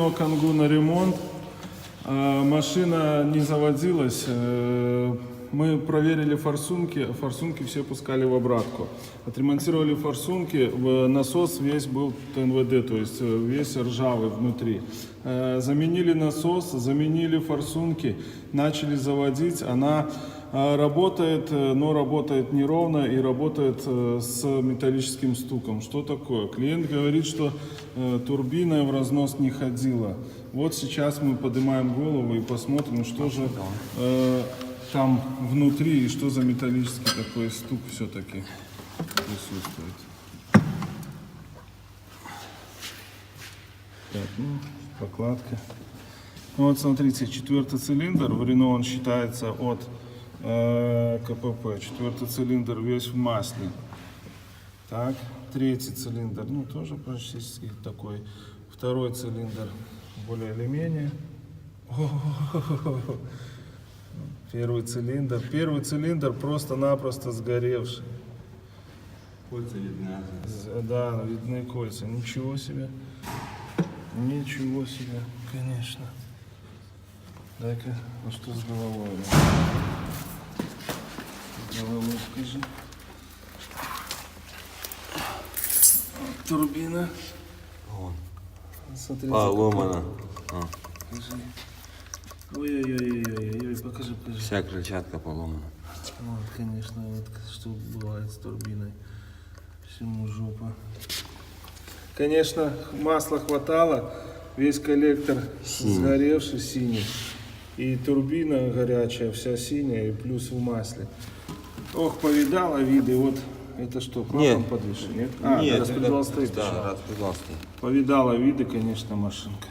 Renault Kangoo на ремонт. Машина не заводилась. Мы проверили форсунки, форсунки все пускали в обратку. Отремонтировали форсунки, насос весь был ТНВД, то есть весь ржавый внутри. Заменили насос, заменили форсунки, начали заводить. Она работает, но работает неровно и работает с металлическим стуком. Что такое? Клиент говорит, что турбина в разнос не ходила. Вот сейчас мы поднимаем голову и посмотрим, что же там внутри и что за металлический такой стук все-таки присутствует. Так, ну, покладка. Ну, вот смотрите, 4-й цилиндр, в Renault он считается от КПП. 4-й цилиндр весь в масле. Так, 3-й цилиндр, ну тоже практически такой. 2-й цилиндр более или менее. Первый цилиндр просто-напросто сгоревший. Кольца видны. Да, видны кольца. Ничего себе. Ничего себе, конечно. Дай-ка, ну что с головой? Головой скажи. Турбина. Вон. Смотри, Поломана. покажи. Ой-ой-ой, покажи. Вся крыльчатка поломана. Вот, конечно, вот что бывает с турбиной. Всему жопа. Конечно, масла хватало, весь коллектор сгоревший синий. И турбина горячая, вся синяя, и плюс в масле. Ох, повидала виды, вот это что, клапан подвешен, нет? Нет, распредвал стоит да, еще. распредвал стоит. Повидала виды, конечно, машинка.